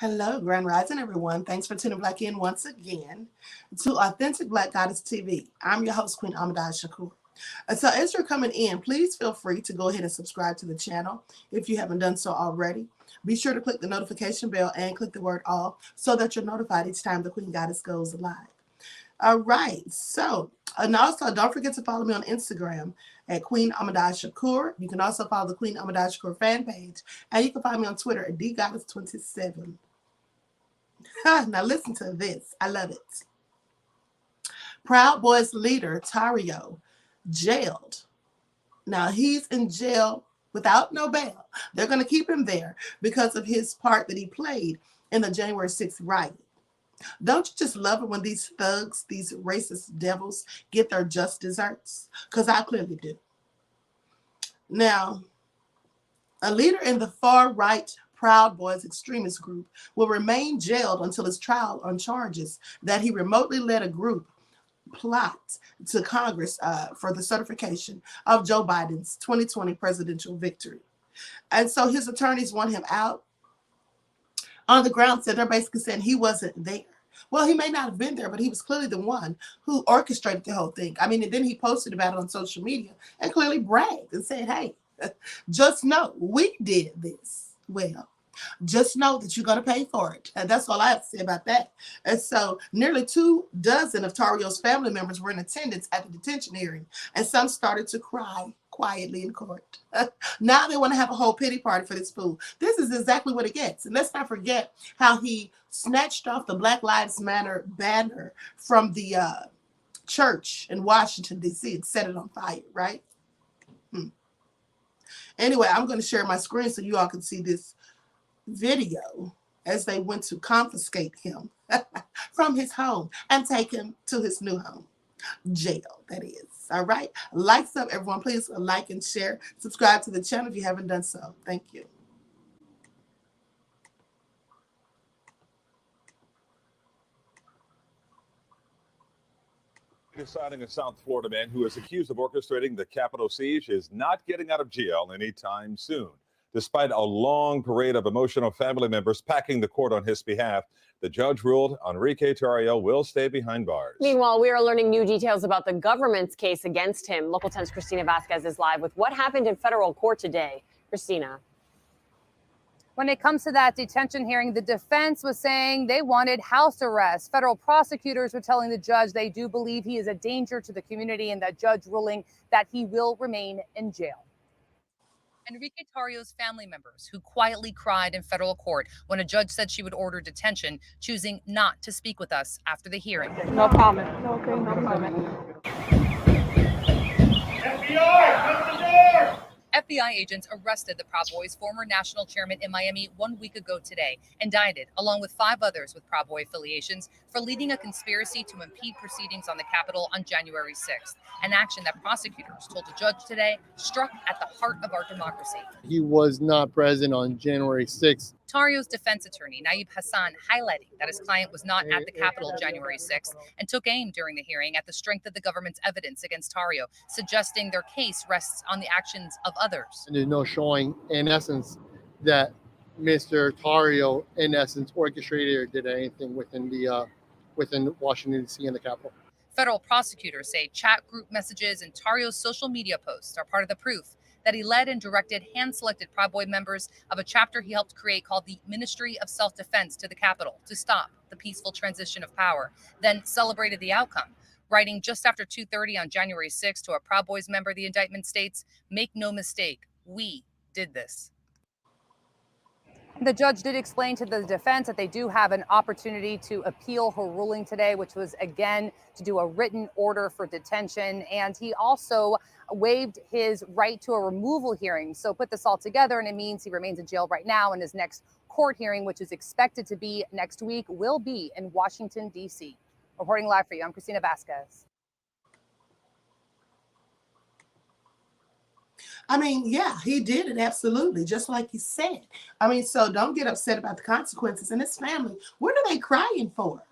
Hello, Grand Rising, everyone. Thanks for tuning back in once again to Authentic Black Goddess TV. I'm your host, Queen Shakur. So as you're coming in, please feel free to go ahead and subscribe to the channel if you haven't done so already. Be sure to click the notification bell and click the word all so that you're notified each time the Queen Goddess goes live. All right. So, and also don't forget to follow me on Instagram at Queen Shakur. You can also follow the Queen Shakur fan page, and you can find me on Twitter at DGoddess27. Now listen to this. I love it. Proud Boys leader Tarrio jailed. Now he's in jail without no bail. They're going to keep him there because of his part that he played in the January 6th riot. Don't you just love it when these thugs, these racist devils, get their just desserts? Because I clearly do. Now, a leader in the far-right Proud Boys extremist group will remain jailed until his trial on charges that he remotely led a group plot to Congress for the certification of Joe Biden's 2020 presidential victory. And so his attorneys want him out on the grounds that they're basically saying he wasn't there. Well, he may not have been there, but he was clearly the one who orchestrated the whole thing. I mean, and then he posted about it on social media and clearly bragged and said, hey, just know we did this. Well, just know that you're going to pay for it. And that's all I have to say about that. And so nearly 24 of Tarrio's family members were in attendance at the detention hearing, and some started to cry quietly in court. Now they want to have a whole pity party for this fool. This is exactly what it gets. And let's not forget how he snatched off the Black Lives Matter banner from the church in Washington, D.C. and set it on fire, right? Anyway, I'm going to share my screen so you all can see this video as they went to confiscate him from his home and take him to his new home. Jail, that is. All right. Likes up, everyone. Please like and share. Subscribe to the channel if you haven't done so. Thank you. Deciding a South Florida man who is accused of orchestrating the Capitol siege is not getting out of jail anytime soon. Despite a long parade of emotional family members packing the court on his behalf, the judge ruled Enrique Tarrio will stay behind bars. Meanwhile, we are learning new details about the government's case against him. Local 10's Christina Vasquez is live with what happened in federal court today. Christina. When it comes to that detention hearing, the defense was saying they wanted house arrest. Federal prosecutors were telling the judge they do believe he is a danger to the community, and the judge ruling that he will remain in jail. Enrique Tarrio's family members who quietly cried in federal court when a judge said she would order detention, choosing not to speak with us after the hearing. No comment. Okay, no comment. FBI agents arrested the Proud Boys' former national chairman in Miami 1 week ago today, indicted, along with 5 others with Proud Boy affiliations, for leading a conspiracy to impede proceedings on the Capitol on January 6th, an action that prosecutors told a judge today struck at the heart of our democracy. He was not present on January 6th. Tarrio's defense attorney, Naib Hassan, highlighting that his client was not at the Capitol January 6th and took aim during the hearing at the strength of the government's evidence against Tarrio, suggesting their case rests on the actions of others. And there's no showing, in essence, that Mr. Tarrio, in essence, orchestrated or did anything within Washington, D.C. and the Capitol. Federal prosecutors say chat group messages and Tarrio's social media posts are part of the proof that he led and directed hand-selected Proud Boy members of a chapter he helped create called the Ministry of Self-Defense to the Capitol to stop the peaceful transition of power, then celebrated the outcome. Writing just after 2:30 on January 6th to a Proud Boys member, the indictment states, "Make no mistake, we did this." The judge did explain to the defense that they do have an opportunity to appeal her ruling today, which was, again, to do a written order for detention. And he also waived his right to a removal hearing. So put this all together, and it means he remains in jail right now, and his next court hearing, which is expected to be next week, will be in Washington, D.C. Reporting live for you, I'm Christina Vasquez. I mean, yeah, he did it, absolutely, just like he said. I mean, so don't get upset about the consequences. And his family, what are they crying for?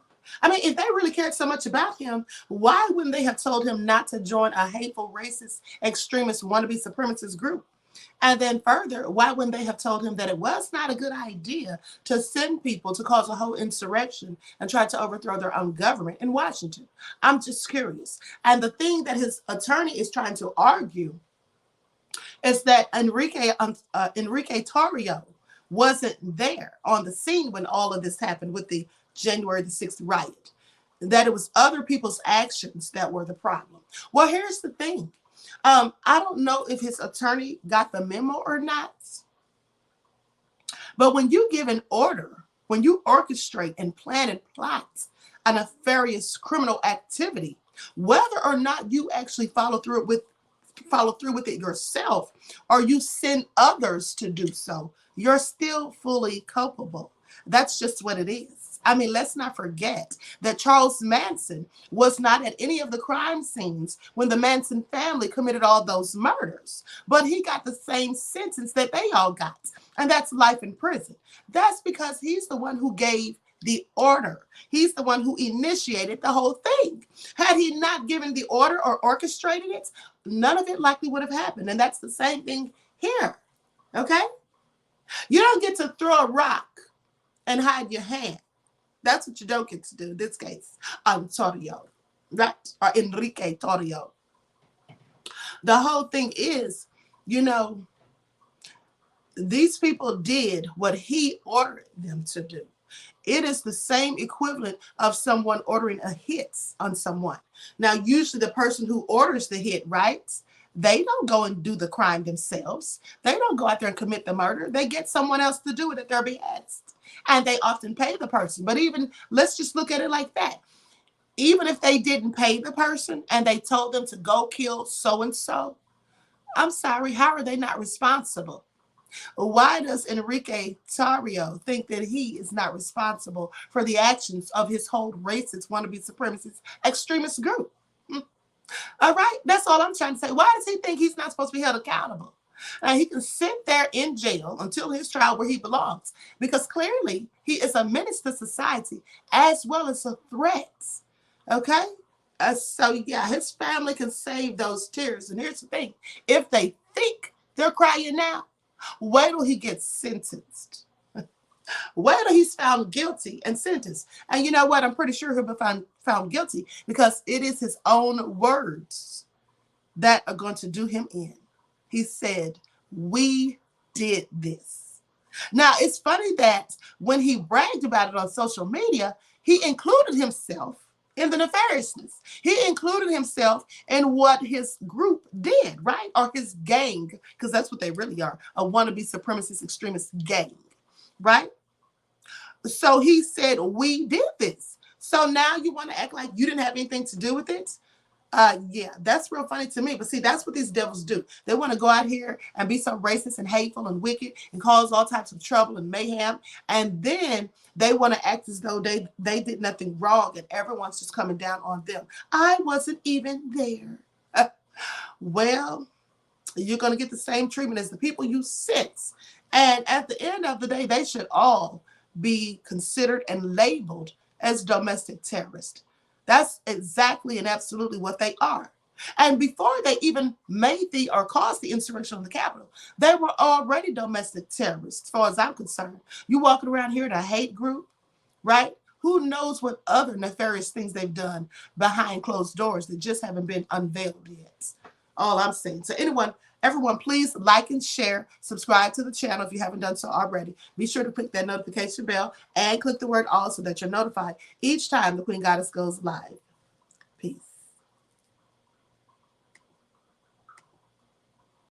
I mean, if they really cared so much about him, why wouldn't they have told him not to join a hateful, racist, extremist, wannabe supremacist group? And then further, why wouldn't they have told him that it was not a good idea to send people to cause a whole insurrection and try to overthrow their own government in Washington? I'm just curious. And the thing that his attorney is trying to argue is that Enrique Tarrio wasn't there on the scene when all of this happened with the January the 6th riot, that it was other people's actions that were the problem. Well, here's the thing. I don't know if his attorney got the memo or not, but when you give an order, when you orchestrate and plan and plot a nefarious criminal activity, whether or not you actually follow through with it yourself, or you send others to do so, you're still fully culpable. That's just what it is. I mean, let's not forget that Charles Manson was not at any of the crime scenes when the Manson family committed all those murders, but he got the same sentence that they all got, and that's life in prison. That's because he's the one who gave the order. He's the one who initiated the whole thing. Had he not given the order or orchestrated it, none of it likely would have happened. And that's the same thing here. Okay? You don't get to throw a rock and hide your hand. That's what you don't get to do in this case. Tarrio, right? Or Enrique Tarrio. The whole thing is, these people did what he ordered them to do. It is the same equivalent of someone ordering a hit on someone. Now, usually the person who orders the hit, right? They don't go and do the crime themselves. They don't go out there and commit the murder. They get someone else to do it at their behest. And they often pay the person. But even, let's just look at it like that. Even if they didn't pay the person and they told them to go kill so-and-so, I'm sorry, how are they not responsible? Why does Enrique Tarrio think that he is not responsible for the actions of his whole racist, wannabe supremacist, extremist group? All right, that's all I'm trying to say. Why does he think he's not supposed to be held accountable? He can sit there in jail until his trial where he belongs, because clearly he is a menace to society as well as a threat. Okay? So yeah, his family can save those tears. And here's the thing. If they think they're crying now, wait till he gets sentenced. Wait till he's found guilty and sentenced. And you know what? I'm pretty sure he'll be found guilty, because it is his own words that are going to do him in. He said, "We did this." Now, it's funny that when he bragged about it on social media, he included himself in the nefariousness. He included himself in what his group did, right? Or his gang, because that's what they really are, a wannabe supremacist extremist gang, right? So he said, "We did this." So now you want to act like you didn't have anything to do with it? Yeah, that's real funny to me. But see, that's what these devils do. They want to go out here and be so racist and hateful and wicked and cause all types of trouble and mayhem. And then they want to act as though they did nothing wrong and everyone's just coming down on them. I wasn't even there. Well, you're going to get the same treatment as the people you sent. And at the end of the day, they should all be considered and labeled as domestic terrorists. That's exactly and absolutely what they are. And before they even made or caused the insurrection on the Capitol, they were already domestic terrorists, as far as I'm concerned. You walking around here in a hate group, right? Who knows what other nefarious things they've done behind closed doors that just haven't been unveiled yet. All I'm saying. So everyone, please like and share, subscribe to the channel if you haven't done so already. Be sure to click that notification bell and click the word all so that you're notified each time the Queen Goddess goes live.